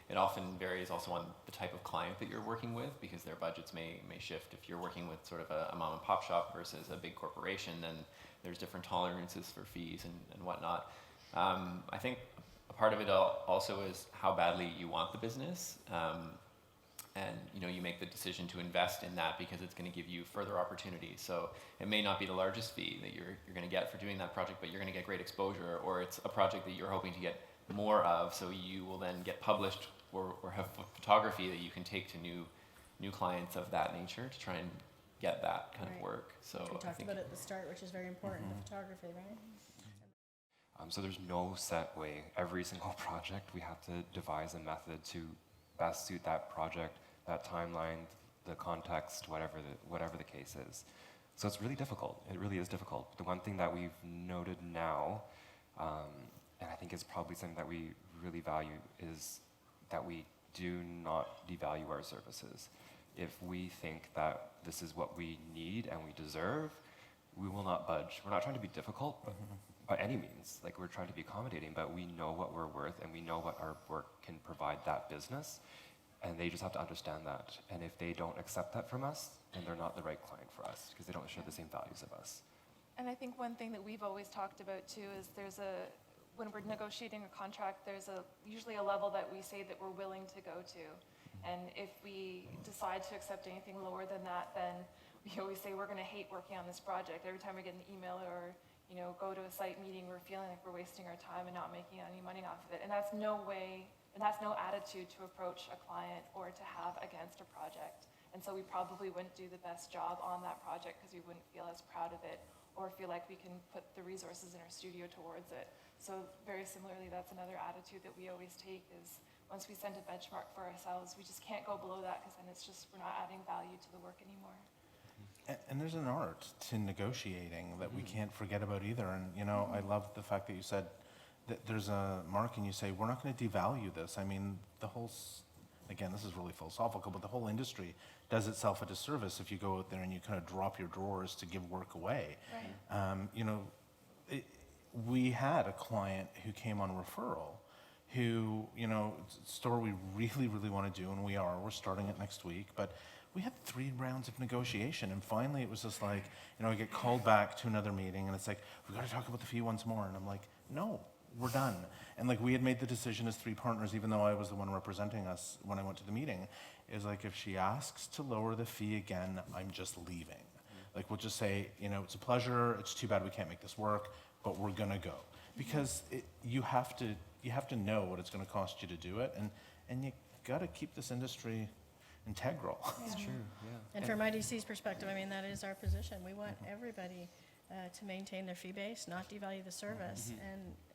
It often varies also on the type of client that you're working with, because their budgets may shift. If you're working with sort of a mom and pop shop versus a big corporation, then there's different tolerances for fees and whatnot. I think a part of it also is how badly you want the business, and you make the decision to invest in that because it's going to give you further opportunities. So it may not be the largest fee that you're going to get for doing that project, but you're going to get great exposure, or it's a project that you're hoping to get more of, so you will then get published or have photography that you can take to new clients of that nature to try and get that kind of work. So we talked about it at the start, which is very important, the photography, right? So there's no set way. Every single project, we have to devise a method to best suit that project, that timeline, the context, whatever the case is. So it's really difficult. It really is difficult. The one thing that we've noted now, and I think it's probably something that we really value, is that we do not devalue our services. If we think that this is what we need and we deserve, we will not budge. We're not trying to be difficult, by any means. Like, we're trying to be accommodating, but we know what we're worth and we know what our work can provide that business, and they just have to understand that. And if they don't accept that from us, then they're not the right client for us, because they don't share the same values of us. And I think one thing that we've always talked about too is when we're negotiating a contract, there's usually a level that we say that we're willing to go to. And if we decide to accept anything lower than that, then we always say we're going to hate working on this project. Every time we get an email or go to a site meeting, we're feeling like we're wasting our time and not making any money off of it. And that's no way, and that's no attitude to approach a client or to have against a project. And so we probably wouldn't do the best job on that project because we wouldn't feel as proud of it or feel like we can put the resources in our studio towards it. So very similarly, that's another attitude that we always take, is once we send a benchmark for ourselves, we just can't go below that, because then it's just, we're not adding value to the work anymore. And there's an art to negotiating that we can't forget about either. And, you know, I love the fact that you said that there's a mark and you say, we're not going to devalue this. I mean, the whole, again, this is really philosophical, but the whole industry does itself a disservice if you go out there and you kind of drop your drawers to give work away. Right. You know, we had a client who came on referral who, you know, it's a store we really, really want to do, and we're starting it next week, but we had 3 rounds of negotiation, and finally it was just like, you know, I get called back to another meeting, and it's like, we got to talk about the fee once more, and I'm like, no, we're done. And like, we had made the decision as 3 partners, even though I was the one representing us when I went to the meeting, is like, if she asks to lower the fee again, I'm just leaving. Like, we'll just say, you know, it's a pleasure, it's too bad we can't make this work, but we're gonna go. Because you have to know what it's gonna cost you to do it, and you gotta keep this industry integral. It's true, yeah. And from IDC's perspective, I mean, that is our position. We want everybody to maintain their fee base, not devalue the service.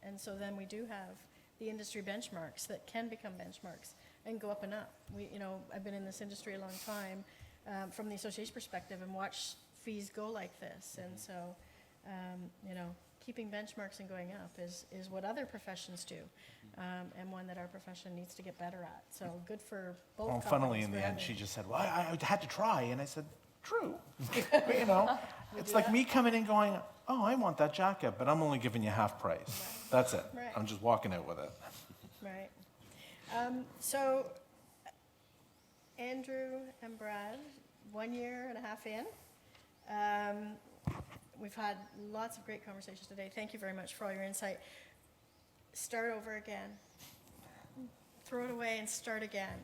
And so then we do have the industry benchmarks that can become benchmarks and go up and up. You know, I've been in this industry a long time from the association perspective and watched fees go like this. And so, you know, keeping benchmarks and going up is what other professions do, and one that our profession needs to get better at. So good for both Well, companies. funnily, in for the end, having- she just said, well, I had to try, and I said, true. But, you know, it's like me coming in going, oh, I want that jacket, but I'm only giving you half price. Right. That's it. Right. I'm just walking out with it. Right. So Andrew and Brad, 1.5 years in. We've had lots of great conversations today. Thank you very much for all your insight. Start over again. Throw it away and start again.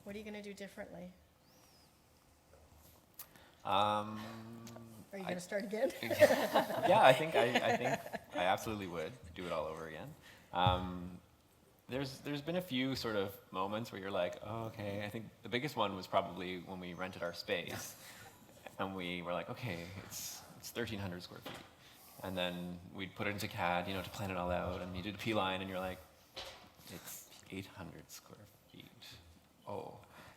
What are you going to do differently? Are you going to start again? Yeah, I think I absolutely would do it all over again. There's been a few sort of moments where you're like, oh, okay. I think the biggest one was probably when we rented our space, and we were like, okay, it's 1,300 square feet, and then we'd put it into CAD, you know, to plan it all out, and you did a P line, and you're like, it's 800 square feet. Oh,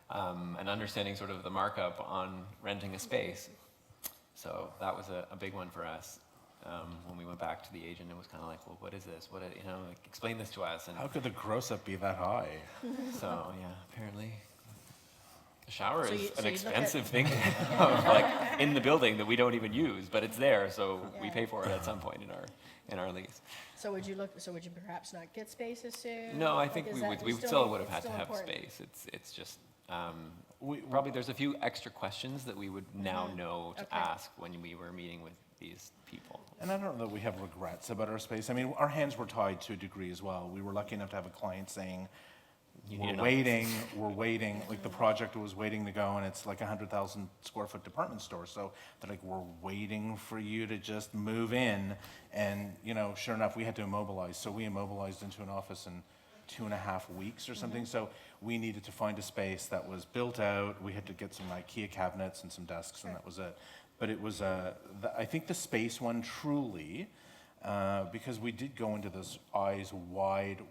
and understanding sort of the markup on renting a space. So that was a big one for us. When we went back to the agent, it was kind of like, well, what is this? You know, like, explain this to us. And How could the gross up be that high? so, yeah, apparently the shower So is you- an so you look expensive thing to have, like, in the building that we don't even use, but it's there, so we Yeah. pay for it at some point in our lease. So would you perhaps not get spaces soon? No, I Like, think is we that- would. you We still need- would have it's had to still have important. space. It's just We, probably there's a few extra questions that we would now know to Okay. ask when we were meeting with these people. And I don't know that we have regrets about our space. I mean, our hands were tied to a degree as well. We were lucky enough to have a client saying, You need we're an waiting, like the project was waiting to go, and it's like a 100,000 square foot department store. So they're like, we're waiting for you to just move in. And, you know, sure enough, we had to immobilize. So we immobilized into an office in 2.5 weeks or something. So we needed to find a space that was built out. We had to get some IKEA cabinets and some desks, and that was it. But it was, I think the space one truly, because we did go into this eyes wide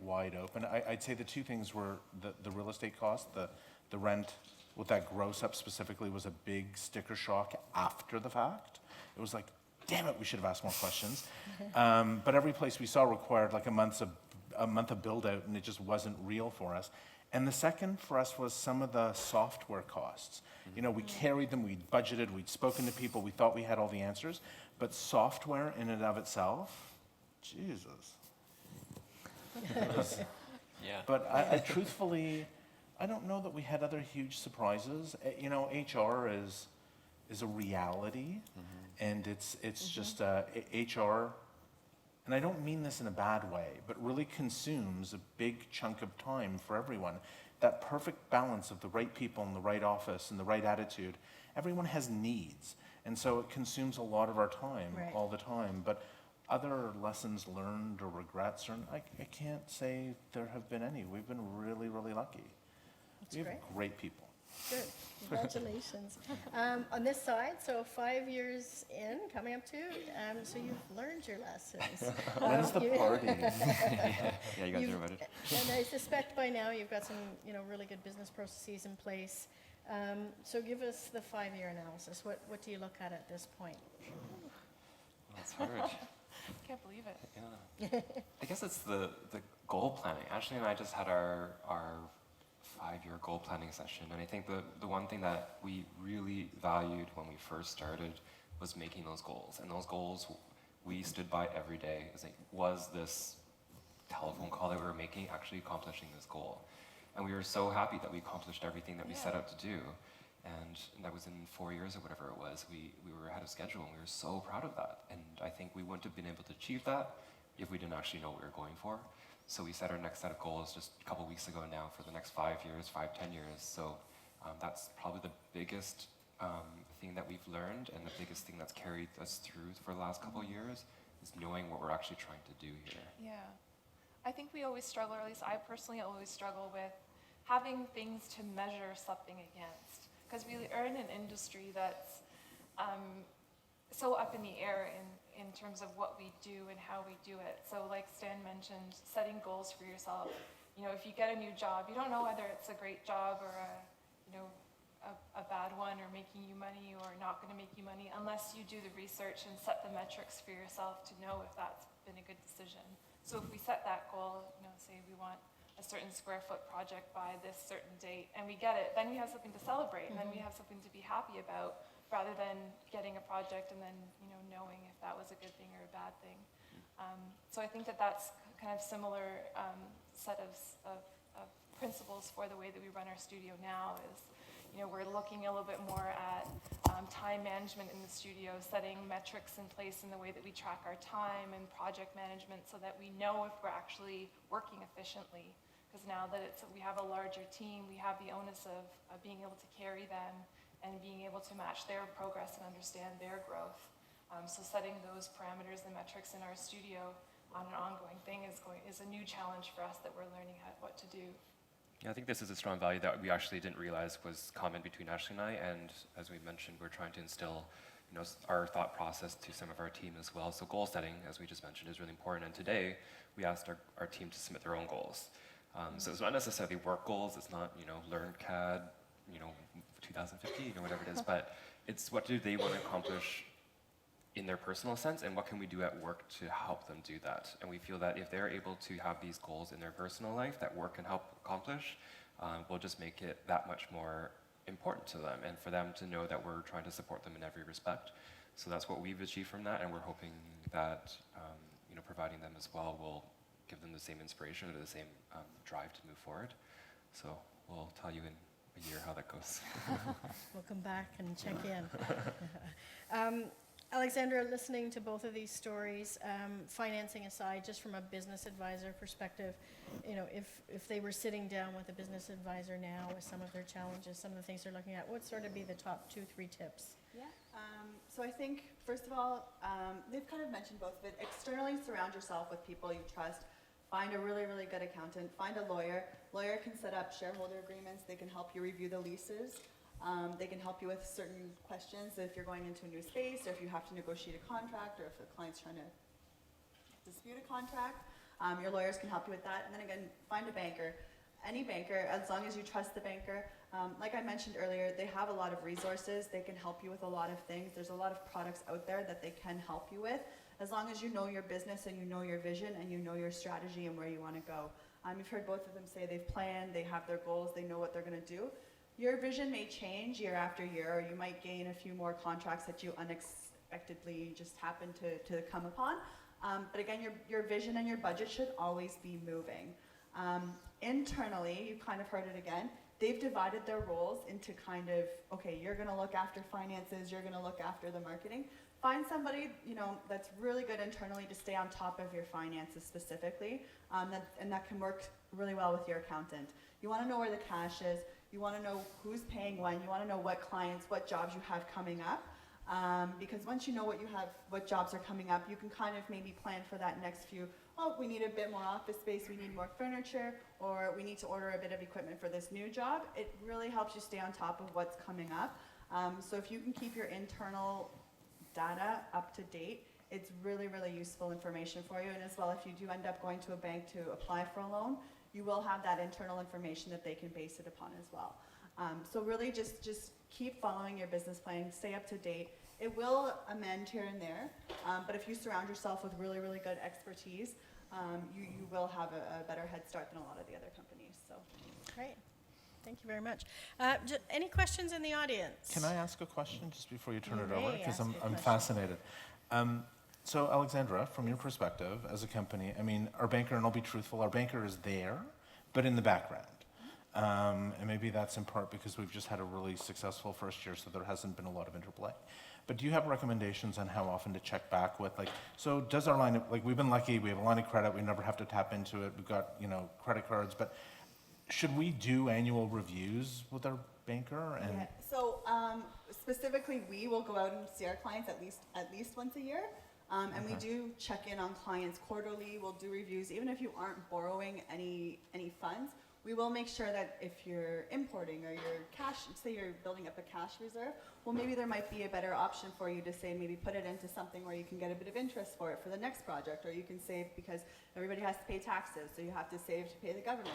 open. I'd say the two things were the real estate cost, the rent with that gross up specifically was a big sticker shock after the fact. It was like, damn it, we should have asked more questions. But every place we saw required like a month of build out, and it just wasn't real for us. And the second for us was some of the software costs. You know, we carried them, we'd budgeted, we'd spoken to people, we thought we had all the answers, but software in and of itself, Jesus. Yeah. But I truthfully, I don't know that we had other huge surprises. You know, HR is a reality, and it's just HR, and I don't mean this in a bad way, but really consumes a big chunk of time for everyone. That perfect balance of the right people in the right office and the right attitude. Everyone has needs, and so it consumes a lot of our time Right. all the time. But other lessons learned or regrets, or I can't say there have been any. We've been really, really lucky. That's We have great. great people. Good. Congratulations. On this side, so 5 years in, coming up to, so you've learned your lessons. When's the you- party? Yeah, you guys You've- are invited. And I suspect by now you've got some, really good business processes in place. So give us the 5-year analysis. What do you look at this point? That's hard. Can't believe it. Yeah. I guess it's the goal planning. Ashley and I just had our 5-year goal planning session, and I think the one thing that we really valued when we first started was making those goals. And those goals we stood by every day. It was like, was this telephone call that we were making actually accomplishing this goal? And we were so happy that we accomplished everything that we set out to do. And that was in 4 years or whatever it was. We were ahead of schedule, and we were so proud of that. And I think we wouldn't have been able to achieve that if we didn't actually know what we were going for. So we set our next set of goals just a couple weeks ago now for the next 5 years, 10 years. So that's probably the biggest thing that we've learned, and the biggest thing that's carried us through for the last couple of years is knowing what we're actually trying to do here. Yeah. I think we always struggle, or at least I personally always struggle with having things to measure something against. Because we are in an industry that's so up in the air in terms of what we do and how we do it. So like Stan mentioned, setting goals for yourself. You know, if you get a new job, you don't know whether it's a great job or a bad one, or making you money or not going to make you money, unless you do the research and set the metrics for yourself to know if that's been a good decision. So if we set that goal, say we want a certain square foot project by this certain date, and we get it, then we have something to celebrate, and then we have something to be happy about, rather than getting a project and then knowing if that was a good thing or a bad thing. So I think that's kind of similar set of principles for the way that we run our studio now. Is we're looking a little bit more at time management in the studio, setting metrics in place in the way that we track our time, and project management, so that we know if we're actually working efficiently. Because now that we have a larger team, we have the onus of being able to carry them and being able to match their progress and understand their growth. So setting those parameters and metrics in our studio on an ongoing thing is a new challenge for us that we're learning what to do. Yeah, I think this is a strong value that we actually didn't realize was common between Ashley and I, and as we mentioned, we're trying to instill our thought process to some of our team as well. So goal setting, as we just mentioned, is really important, and today we asked our team to submit their own goals. So it's not necessarily work goals, it's not learn CAD 2015 or whatever it is, but it's what do they want to accomplish in their personal sense, and what can we do at work to help them do that. And we feel that if they're able to have these goals in their personal life that work can help accomplish, will just make it that much more important to them, and for them to know that we're trying to support them in every respect. So that's what we've achieved from that, and we're hoping that providing them as well will give them the same inspiration or the same drive to move forward. So we'll tell you in a year how that goes. We'll come back and check in. Alexandra, listening to both of these stories, financing aside, just from a business advisor perspective, if they were sitting down with a business advisor now with some of their challenges, some of the things they're looking at, what sort of be the top 2-3 tips? Yeah. So I think, first of all, they've kind of mentioned both of it. Externally, surround yourself with people you trust. Find a really, really good accountant. Find a lawyer. Lawyer can set up shareholder agreements. They can help you review the leases. They can help you with certain questions if you're going into a new space, or if you have to negotiate a contract, or if the client's trying to dispute a contract. Your lawyers can help you with that. And then again, find a banker. Any banker, as long as you trust the banker. Like I mentioned earlier, they have a lot of resources. They can help you with a lot of things. There's a lot of products out there that they can help you with, as long as you know your business and you know your vision and you know your strategy and where you want to go. You've heard both of them say they've planned, they have their goals, they know what they're going to do. Your vision may change year after year, or you might gain a few more contracts that you unexpectedly just happen to come upon. But again, your vision and your budget should always be moving. Internally, you kind of heard it again, they've divided their roles into kind of, okay, you're going to look after finances, you're going to look after the marketing. Find somebody that's really good internally to stay on top of your finances specifically, and that can work really well with your accountant. You want to know where the cash is. You want to know who's paying when. You want to know what clients, what jobs you have coming up. Because once you know what jobs are coming up, you can kind of maybe plan for that next few. Oh, we need a bit more office space, we need more furniture, or we need to order a bit of equipment for this new job. It really helps you stay on top of what's coming up. So if you can keep your internal data up to date, it's really, really useful information for you. And as well, if you do end up going to a bank to apply for a loan, you will have that internal information that they can base it upon as well. So really just keep following your business plan, stay up to date. It will amend here and there, but if you surround yourself with really, really good expertise, you will have a better head start than a lot of the other companies. So. Great. Thank you very much. Any questions in the audience? Can I ask a question just before you turn You it over? may Because ask I'm a question. fascinated. So Alexandra, from your perspective as a company, I mean, our banker, and I'll be truthful, our banker is there, but in the background. And maybe that's in part because we've just had a really successful first year, so there hasn't been a lot of interplay. But do you have recommendations on how often to check back with, like, so does our line of, like, we've been lucky, we have a line of credit, we never have to tap into it, we've got, credit cards, but should we do annual reviews with our banker? And Yeah. So specifically, we will go out and see our clients at least once a year, and we do check in on clients quarterly. We'll do reviews, even if you aren't borrowing any funds. We will make sure that if you're importing or you're cash, say you're building up a cash reserve, well, maybe there might be a better option for you to say maybe put it into something where you can get a bit of interest for it for the next project, or you can save because everybody has to pay taxes, so you have to save to pay the government.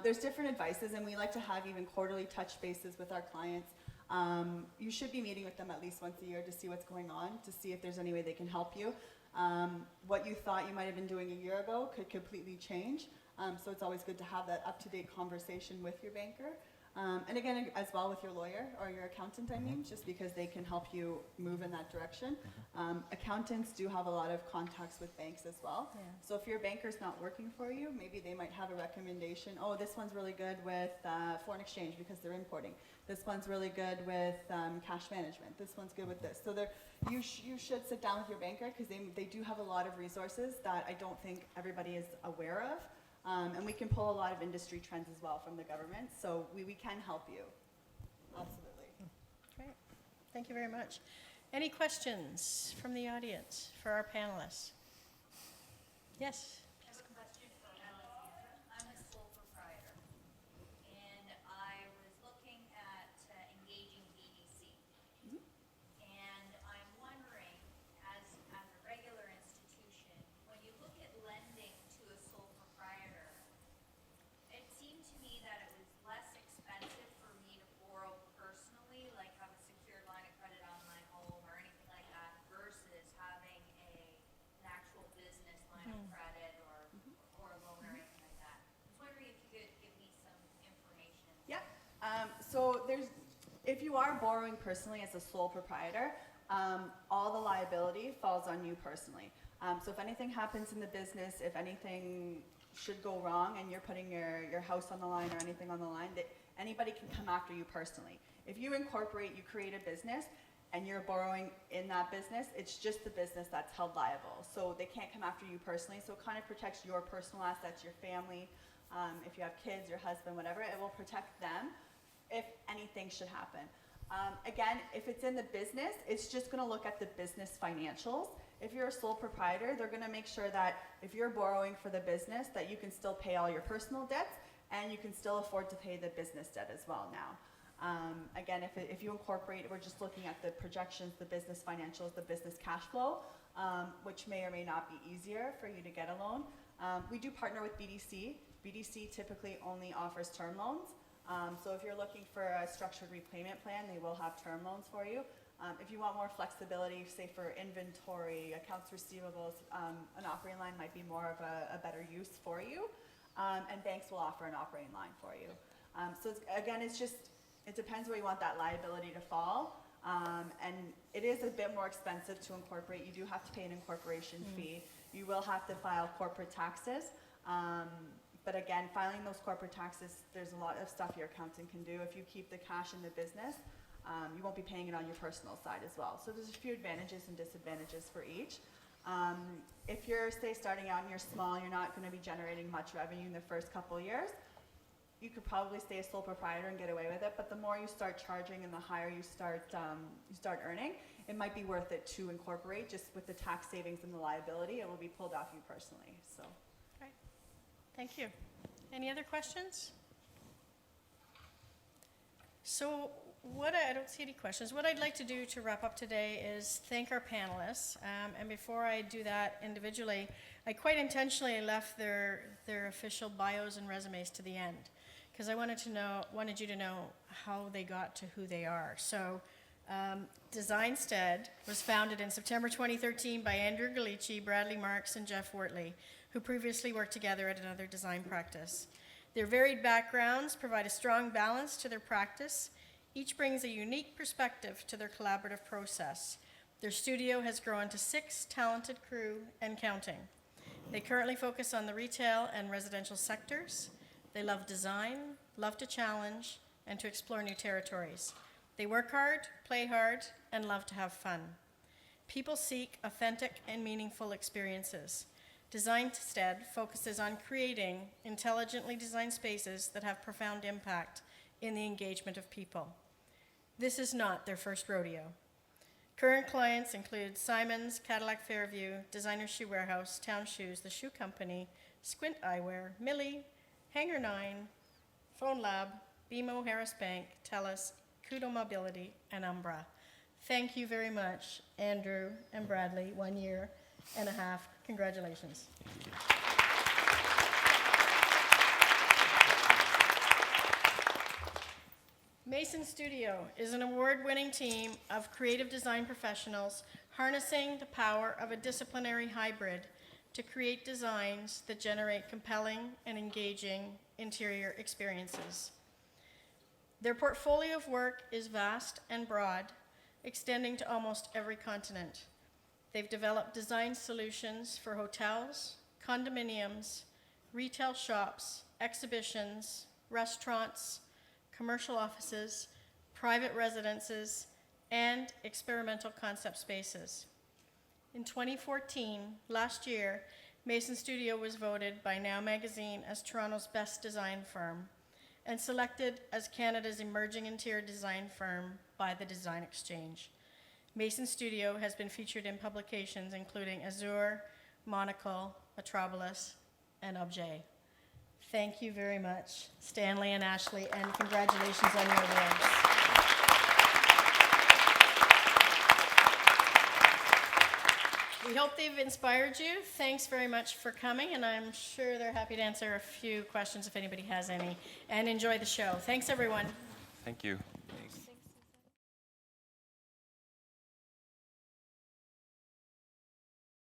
There's different advices, and we like to have even quarterly touch bases with our clients. You should be meeting with them at least once a year to see what's going on, to see if there's any way they can help you. What you thought you might have been doing a year ago could completely change. So it's always good to have that up-to-date conversation with your banker. And again, as well with your lawyer or your accountant, I mean, just because they can help you move in that direction. Accountants do have a lot of contacts with banks as well. Yeah. So if your banker's not working for you, maybe they might have a recommendation. Oh, this one's really good with foreign exchange because they're importing. This one's really good with cash management. This one's good with this. So you should sit down with your banker because they do have a lot of resources that I don't think everybody is aware of. And we can pull a lot of industry trends as well from the government, so we can help you. Absolutely. Great. Thank you very much. Any questions from the audience for our panelists? Yes? I have a question for Alexandra. I'm a sole proprietor, and I was looking at engaging BDC. And I'm wondering, as a regular institution, when you look at lending to a sole proprietor, it seemed to me that it was less expensive for me to borrow personally, like have a secured line of credit on my home or anything like that, versus having an actual business line of credit or a loan or anything like that. I was wondering if you could give me some information. Yeah. So if you are borrowing personally as a sole proprietor, all the liability falls on you personally. So if anything happens in the business, if anything should go wrong and you're putting your house on the line or anything on the line, that anybody can come after you personally. If you incorporate, you create a business and you're borrowing in that business, it's just the business that's held liable. So they can't come after you personally, so it kind of protects your personal assets, your family. If you have kids, your husband, whatever, it will protect them if anything should happen. Again, if it's in the business, it's just going to look at the business financials. If you're a sole proprietor, they're going to make sure that if you're borrowing for the business, that you can still pay all your personal debts and you can still afford to pay the business debt as well now. Again, if you incorporate, we're just looking at the projections, the business financials, the business cash flow, which may or may not be easier for you to get a loan. We do partner with BDC. BDC typically only offers term loans. So if you're looking for a structured repayment plan, they will have term loans for you. If you want more flexibility, say for inventory, accounts receivables, an operating line might be more of a better use for you. And banks will offer an operating line for you. So it depends where you want that liability to fall. And it is a bit more expensive to incorporate. You do have to pay an incorporation fee. You will have to file corporate taxes. But again, filing those corporate taxes, there's a lot of stuff your accountant can do. If you keep the cash in the business, you won't be paying it on your personal side as well. So there's a few advantages and disadvantages for each. If you're, say, starting out and you're small, you're not going to be generating much revenue in the first couple of years, you could probably stay a sole proprietor and get away with it. But the more you start charging and the higher you start earning, it might be worth it to incorporate. Just with the tax savings and the liability, it will be pulled off you personally. So. Thank you. Any other questions? So I don't see any questions. What I'd like to do to wrap up today is thank our panelists. And before I do that individually, I quite intentionally left their official bios and resumes to the end. because I wanted you to know how they got to who they are. So, DesignStead was founded in September 2013 by Andrew Galici, Bradley Marks, and Jeff Wortley, who previously worked together at another design practice. Their varied backgrounds provide a strong balance to their practice. Each brings a unique perspective to their collaborative process. Their studio has grown to 6 talented crew and counting. They currently focus on the retail and residential sectors. They love design, love to challenge, and to explore new territories. They work hard, play hard, and love to have fun. People seek authentic and meaningful experiences. DesignStead focuses on creating intelligently designed spaces that have profound impact in the engagement of people. This is not their first rodeo. Current clients include Simon's, Cadillac Fairview, Designer Shoe Warehouse, Town Shoes, The Shoe Company, Squint Eyewear, Millie, Hangar 9, Phone Lab, BMO Harris Bank, TELUS, Kudo Mobility, and Umbra. Thank you very much, Andrew and Bradley, 1 year and a half. Congratulations. Mason Studio is an award-winning team of creative design professionals harnessing the power of a disciplinary hybrid to create designs that generate compelling and engaging interior experiences. Their portfolio of work is vast and broad, extending to almost every continent. They've developed design solutions for hotels, condominiums, retail shops, exhibitions, restaurants, commercial offices, private residences, and experimental concept spaces. In 2014, last year, Mason Studio was voted by Now Magazine as Toronto's best design firm and selected as Canada's emerging interior design firm by the Design Exchange. Mason Studio has been featured in publications including Azure, Monocle, Metropolis, and Objet. Thank you very much, Stanley and Ashley, and congratulations on your awards. We hope they've inspired you. Thanks very much for coming, and I'm sure they're happy to answer a few questions if anybody has any. And enjoy the show. Thanks, everyone. Thank you.